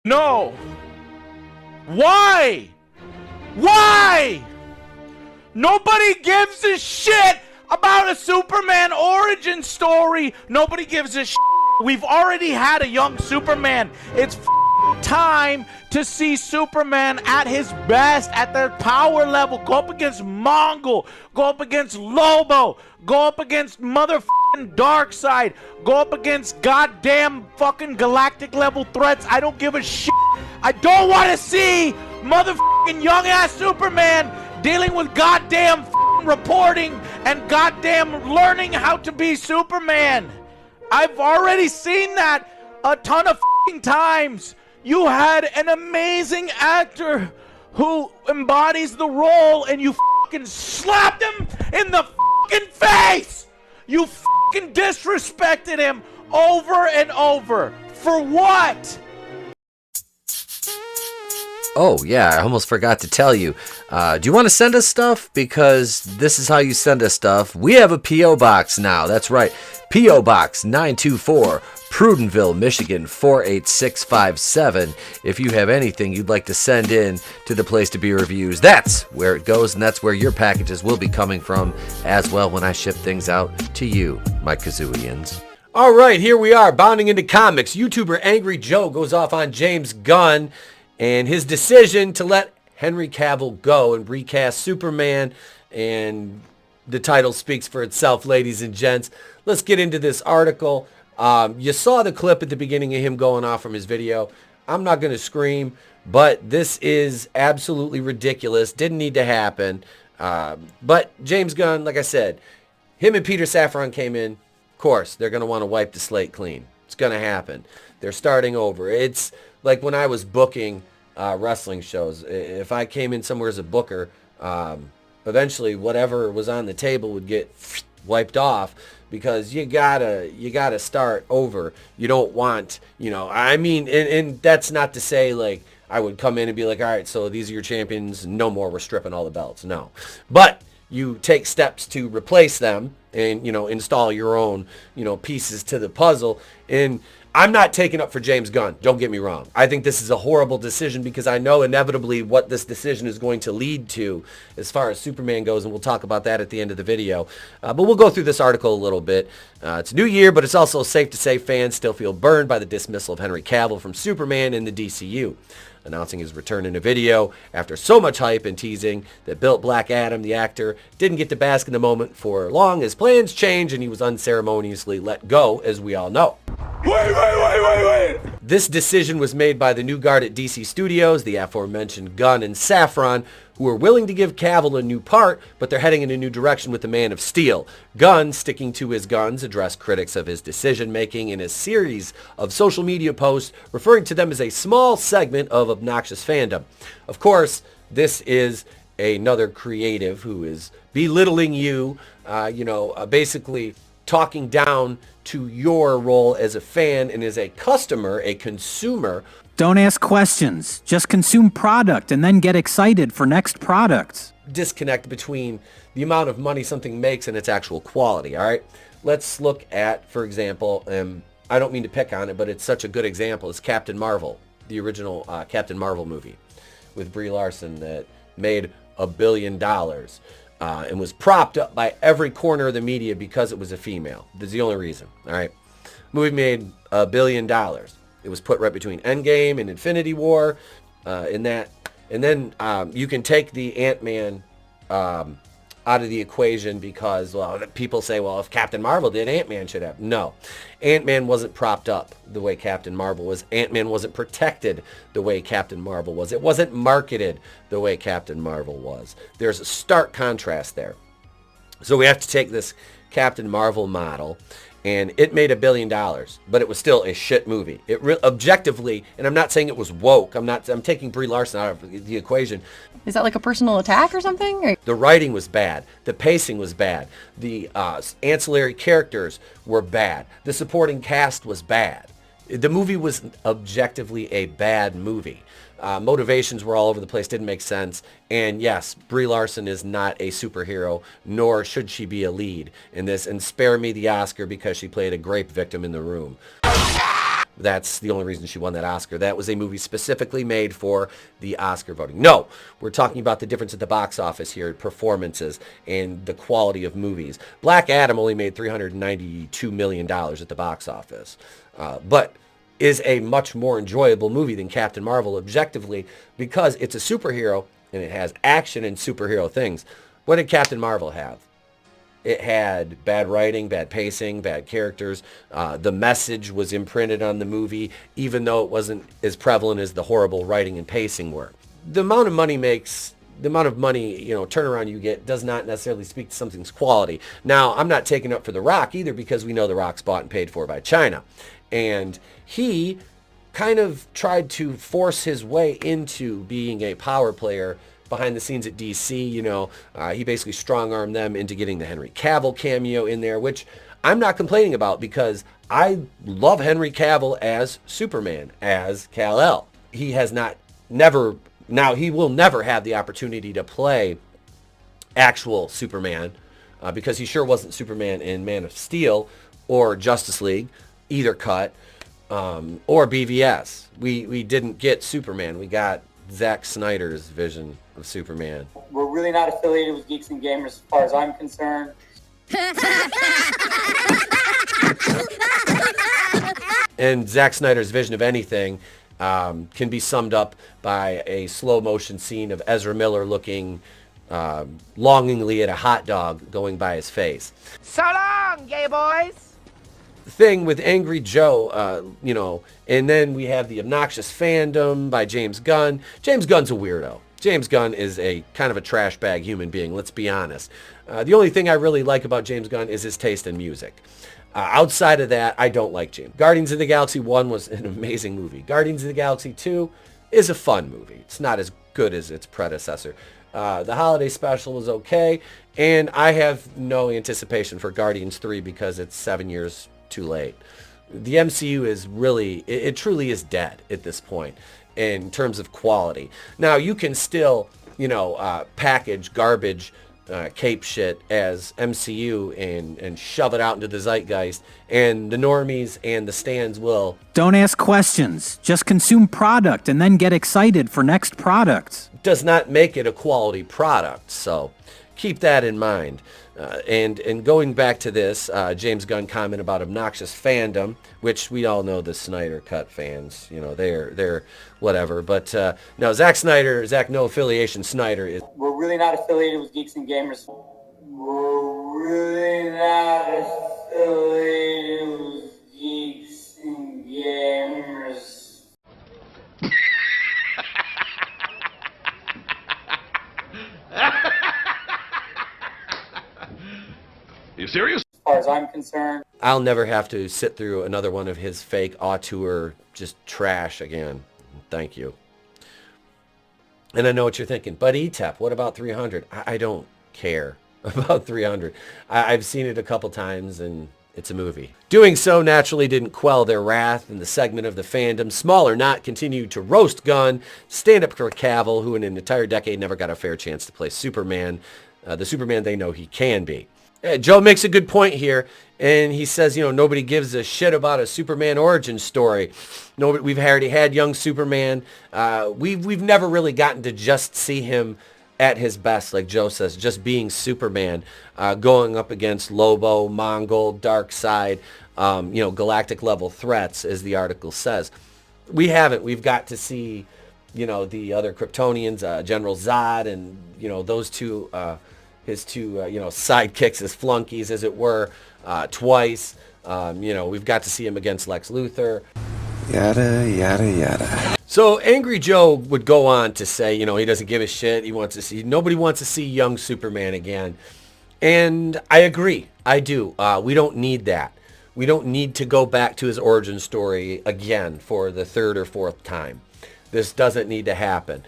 No. Why? Why? Nobody gives a shit about a Superman origin story. Nobody gives a shit. We've already had a young Superman. It's time to see Superman at his best, at their power level. Go up against Mongol. Go up against Lobo. Go up against motherfucking Darkseid. Go up against goddamn fucking galactic level threats. I don't give a shit. I don't want to see motherfucking young ass Superman dealing with goddamn reporting and goddamn learning how to be Superman. I've already seen that a ton of times. You had an amazing actor who embodies the role and you fucking slapped him in the fucking face. You fucking disrespected him over and over. For what? Oh, yeah, I almost forgot to tell you. Do you want to send us stuff? Because this is how you send us stuff. We have a P.O. Box now. That's right. P.O. Box 924, Prudenville, Michigan 48657. If you have anything you'd like to send in to the Place to Be Reviews, that's where it goes, and that's where your packages will be coming from as well when I ship things out to you, my Kazooians. All right, here we are, bounding into comics. YouTuber Angry Joe goes off on James Gunn and his decision to let Henry Cavill go and recast Superman, and the title speaks for itself, ladies and gents. Let's get into this article. You saw the clip at the beginning of him going off from his video. I'm not going to scream, but this is absolutely ridiculous. Didn't need to happen. But James Gunn, like I said, him and Peter Safran came in. Of course, they're going to want to wipe the slate clean. It's going to happen. They're starting over. It's like when I was booking wrestling shows. If I came in somewhere as a booker, eventually whatever was on the table would get wiped off, because you gotta start over. You don't want, I mean, and that's not to say like I would come in and be like, all right, so these are your champions, no more, we're stripping all the belts. No, but you take steps to replace them and, install your own, pieces to the puzzle. And I'm not taking up for James Gunn. Don't get me wrong. I think this is a horrible decision, because I know inevitably what this decision is going to lead to as far as Superman goes, and we'll talk about that at the end of the video. But we'll go through this article a little bit. It's a new year, but it's also safe to say fans still feel burned by the dismissal of Henry Cavill from Superman in the DCU. Announcing his return in a video after so much hype and teasing that built Black Adam, the actor, didn't get to bask in the moment for long as plans changed and he was unceremoniously let go, as we all know. Wait. This decision was made by the new guard at DC Studios, the aforementioned Gunn and Safran, who are willing to give Cavill a new part, but they're heading in a new direction with the Man of Steel. Gunn, sticking to his guns, addressed critics of his decision-making in a series of social media posts, referring to them as a small segment of obnoxious fandom. Of course, this is another creative who is belittling you, basically talking down to your role as a fan and as a customer, a consumer. Don't ask questions. Just consume product and then get excited for next products. Disconnect between the amount of money something makes and its actual quality, all right? Let's look at, for example, I don't mean to pick on it, but it's such a good example. It's Captain Marvel, the original Captain Marvel movie with Brie Larson that made $1 billion. And was propped up by every corner of the media because it was a female. That's the only reason, all right? Movie made $1 billion. It was put right between Endgame and Infinity War, in that. And then you can take the Ant-Man out of the equation because, well, people say, well, if Captain Marvel did, Ant-Man should have. No. Ant-Man wasn't propped up the way Captain Marvel was. Ant-Man wasn't protected the way Captain Marvel was. It wasn't marketed the way Captain Marvel was. There's a stark contrast there. So we have to take this Captain Marvel model, and it made $1 billion, but it was still a shit movie. It objectively, and I'm not saying it was woke. I'm taking Brie Larson out of the equation. Is that like a personal attack or something? Or? The writing was bad. The pacing was bad. The ancillary characters were bad. The supporting cast was bad. The movie was objectively a bad movie. Motivations were all over the place, didn't make sense. And yes, Brie Larson is not a superhero, nor should she be a lead in this. And spare me the Oscar because she played a grape victim in The Room. That's the only reason she won that Oscar. That was a movie specifically made for the Oscar voting. No, we're talking about the difference at the box office here, performances, and the quality of movies. Black Adam only made $392 million at the box office, but is a much more enjoyable movie than Captain Marvel objectively because it's a superhero and it has action and superhero things. What did Captain Marvel have? It had bad writing, bad pacing, bad characters. The message was imprinted on the movie, even though it wasn't as prevalent as the horrible writing and pacing were. The amount of money, turnaround you get does not necessarily speak to something's quality. Now, I'm not taking up for The Rock either because we know The Rock's bought and paid for by China. And he kind of tried to force his way into being a power player behind the scenes at DC. He basically strong-armed them into getting the Henry Cavill cameo in there, which I'm not complaining about because I love Henry Cavill as Superman, as Kal-El. He will never have the opportunity to play actual Superman because he sure wasn't Superman in Man of Steel or Justice League, either cut, or BVS. We didn't get Superman. We got Zack Snyder's vision of Superman. We're really not affiliated with Geeks and Gamers as far as I'm concerned. And Zack Snyder's vision of anything can be summed up by a slow motion scene of Ezra Miller looking longingly at a hot dog going by his face. So long, gay boys! Thing with Angry Joe, and then we have the obnoxious fandom by James Gunn. James Gunn's a weirdo. James Gunn is a kind of a trash bag human being, let's be honest. The only thing I really like about James Gunn is his taste in music. Outside of that, I don't like James. Guardians of the Galaxy 1 was an amazing movie. Guardians of the Galaxy 2 is a fun movie. It's not as good as its predecessor. The holiday special was okay, and I have no anticipation for Guardians 3 because it's 7 years too late. The MCU is really, it truly is dead at this point in terms of quality. Now, you can still, package garbage cape shit as MCU and shove it out into the zeitgeist, and the normies and the stands will. Don't ask questions. Just consume product and then get excited for next products. Does not make it a quality product, so keep that in mind. And going back to this, James Gunn comment about obnoxious fandom, which we all know the Snyder Cut fans, they're whatever. But no, Zack no affiliation Snyder is. We're really not affiliated with Geeks and Gamers. We're really not affiliated with Geeks and Gamers. Are you serious? As far as I'm concerned. I'll never have to sit through another one of his fake auteur just trash again. Thank you. And I know what you're thinking, but ETEP, what about 300? I don't care about 300. I've seen it a couple times and it's a movie. Doing so naturally didn't quell their wrath, and the segment of the fandom, small or not, continued to roast Gunn, stand up for Cavill, who in an entire decade never got a fair chance to play Superman, the Superman they know he can be. Joe makes a good point here, and he says, nobody gives a shit about a Superman origin story. Nobody, we've already had young Superman. We've never really gotten to just see him at his best, like Joe says, just being Superman, going up against Lobo, Mongol, Darkseid, galactic level threats, as the article says. We haven't. We've got to see, the other Kryptonians, General Zod, and those two. His two, sidekicks, his flunkies, as it were, twice. We've got to see him against Lex Luthor. Yada, yada, yada. So Angry Joe would go on to say, he doesn't give a shit. Nobody wants to see young Superman again. And I agree. I do. We don't need that. We don't need to go back to his origin story again for the third or fourth time. This doesn't need to happen.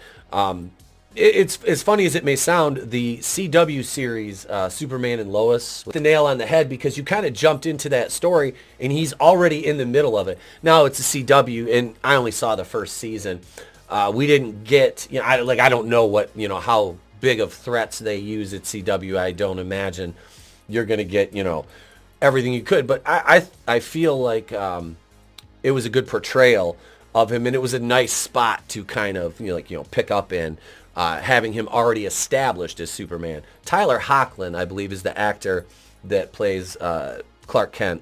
It's as funny as it may sound, the CW series, Superman and Lois, with the nail on the head, because you kind of jumped into that story and he's already in the middle of it. Now it's a CW, and I only saw the first season. We didn't get, I don't know what, how big of threats they use at CW. I don't imagine you're going to get, everything you could. But I feel like it was a good portrayal of him, and it was a nice spot to kind of pick up in, having him already established as Superman. Tyler Hoechlin, I believe, is the actor that plays Clark Kent,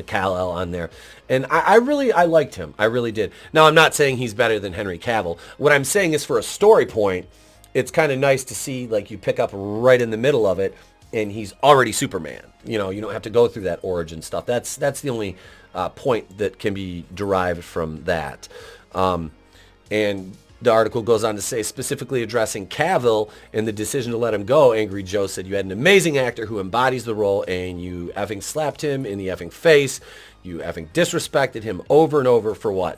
Kal-El on there, and I liked him. I really did. Now, I'm not saying he's better than Henry Cavill. What I'm saying is, for a story point, it's kind of nice to see, like, you pick up right in the middle of it, and he's already Superman. You don't have to go through that origin stuff. That's the only point that can be derived from that. And the article goes on to say, specifically addressing Cavill and the decision to let him go, Angry Joe said, "You had an amazing actor who embodies the role, and you effing slapped him in the effing face. You effing disrespected him over and over for what?"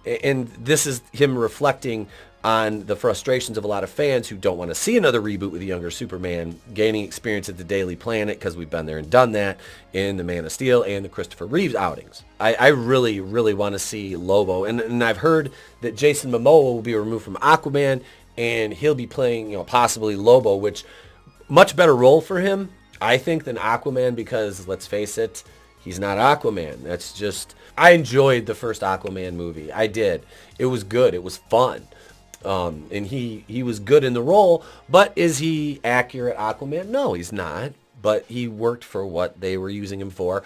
And this is him reflecting on the frustrations of a lot of fans who don't want to see another reboot with a younger Superman gaining experience at the Daily Planet, because we've been there and done that in the Man of Steel and the Christopher Reeves outings. I really, really want to see Lobo, and I've heard that Jason Momoa will be removed from Aquaman, and he'll be playing, possibly Lobo, which much better role for him, I think, than Aquaman, because let's face it, he's not Aquaman. That's just, I enjoyed the first Aquaman movie. I did. It was good. It was fun. And he was good in the role, but is he accurate Aquaman? No, he's not, but he worked for what they were using him for,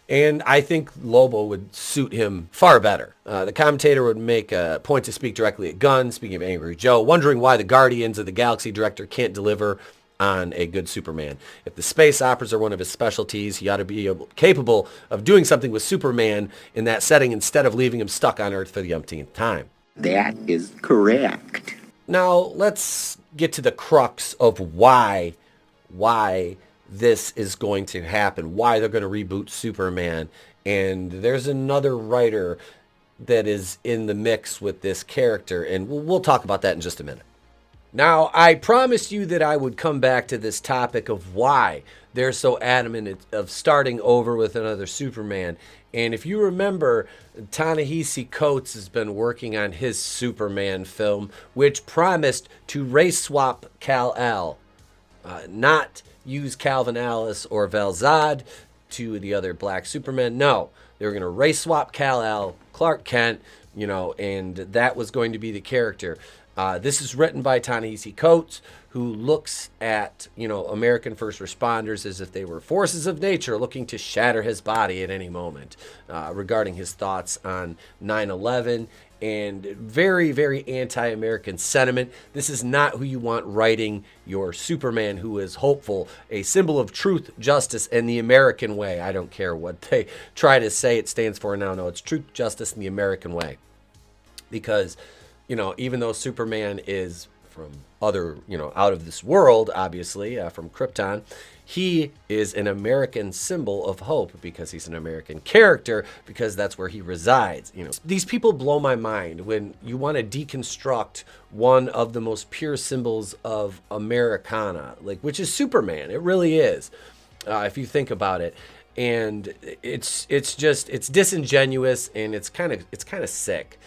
and I think Lobo would suit him far better. The commentator would make a point to speak directly at Gunn, speaking of Angry Joe, wondering why the Guardians of the Galaxy director can't deliver on a good Superman. If the space operas are one of his specialties, he ought to be capable of doing something with Superman in that setting instead of leaving him stuck on Earth for the umpteenth time. That is correct. Now, let's get to the crux of why this is going to happen, why they're going to reboot Superman. And there's another writer that is in the mix with this character, and we'll talk about that in just a minute. Now, I promised you that I would come back to this topic of why they're so adamant of starting over with another Superman. And if you remember, Ta-Nehisi Coates has been working on his Superman film, which promised to race swap Kal-El, not use Calvin Alice or Val-Zod, to the other black Superman. No, they were going to race swap Kal-El, Clark Kent, and that was going to be the character. This is written by Ta-Nehisi Coates, who looks at, American first responders as if they were forces of nature looking to shatter his body at any moment, regarding his thoughts on 9/11 and very, very anti-American sentiment. This is not who you want writing your Superman, who is hopeful, a symbol of truth, justice, and the American way. I don't care what they try to say it stands for now. No, it's truth, justice, and the American way. Because even though Superman is from other, out of this world, obviously, from Krypton, he is an American symbol of hope because he's an American character, because that's where he resides. These people blow my mind when you want to deconstruct one of the most pure symbols of Americana, which is Superman. It really is, if you think about it. And it's disingenuous, and it's kind of sick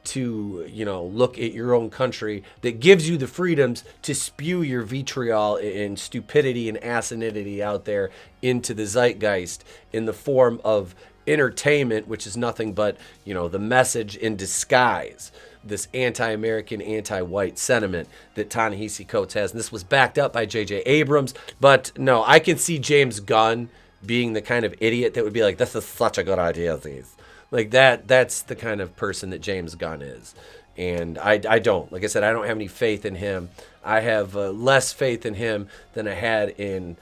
to look at your own country that gives you the freedoms to spew your vitriol and stupidity and asininity out there into the zeitgeist in the form of entertainment, which is nothing but the message in disguise, this anti-American, anti-white sentiment that Ta-Nehisi Coates has. And this was backed up by J.J. Abrams, but no, I can see James Gunn being the kind of idiot that would be like, this is such a good idea, these. That's the kind of person that James Gunn is. And I don't. Like I said, I don't have any faith in him. I have less faith in him than I had in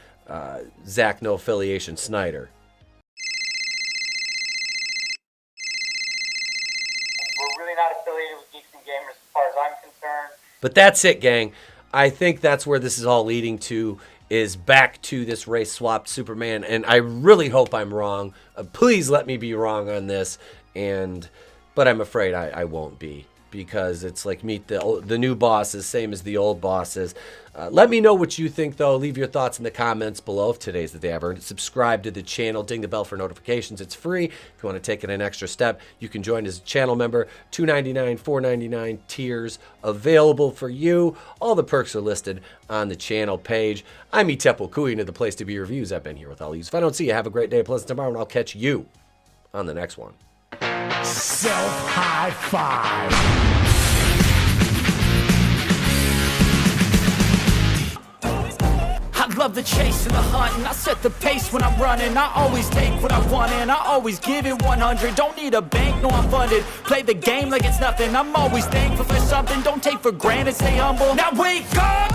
Zach No Affiliation Snyder. We're really not affiliated with Geeks and Gamers as far as I'm concerned. But that's it, gang. I think that's where this is all leading to, is back to this race swapped Superman, and I really hope I'm wrong. Please let me be wrong on this, but I'm afraid I won't be, because it's like meet the new bosses, same as the old bosses. Let me know what you think, though. Leave your thoughts in the comments below. If today's the day I've earned it, subscribe to the channel, ding the bell for notifications. It's free. If you want to take it an extra step, you can join as a channel member. $2.99, $4.99 tiers available for you. All the perks are listed on the channel page. I'm Itepo Kui, and the place to be reviews. I've been here with all these. If I don't see you, have a great day, pleasant tomorrow, and I'll catch you on the next one. self high five. I love the chase and the hunt, and I set the pace when I'm running. I always take what I want and I always give it 100. Don't need a bank, no I'm funded. Play the game like it's nothing. I'm always thankful for something. Don't take for granted, stay humble. Now wake up!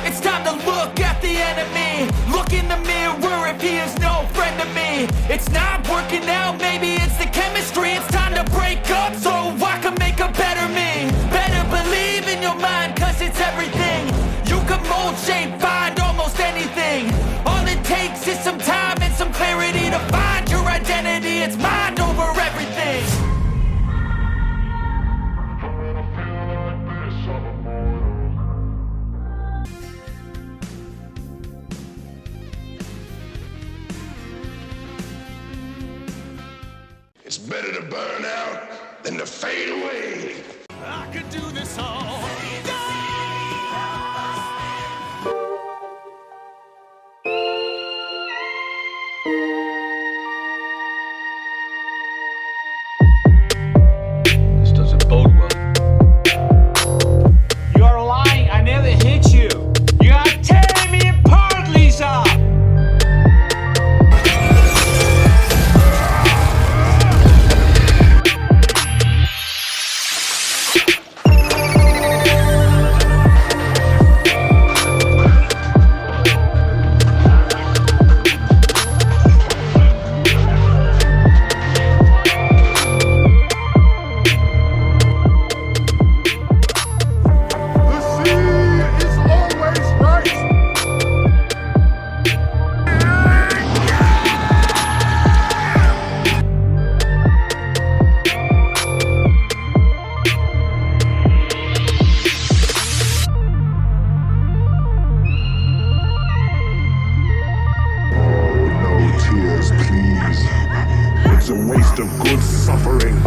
It's time to look at the enemy. Look in the mirror if he is no friend to me. It's not working out, maybe it's the chemistry. It's time to break up so I can make a better me. Better believe in your mind, cause it's everything. You can mold, shape, find almost anything. All it takes is some time and some clarity to find your identity. It's mind over everything. It's better to burn out than to fade away. I could do this all day. This doesn't bode well. You're lying. I never hit you. You are tearing me apart, Lisa. No tears, please. It's a waste of good suffering.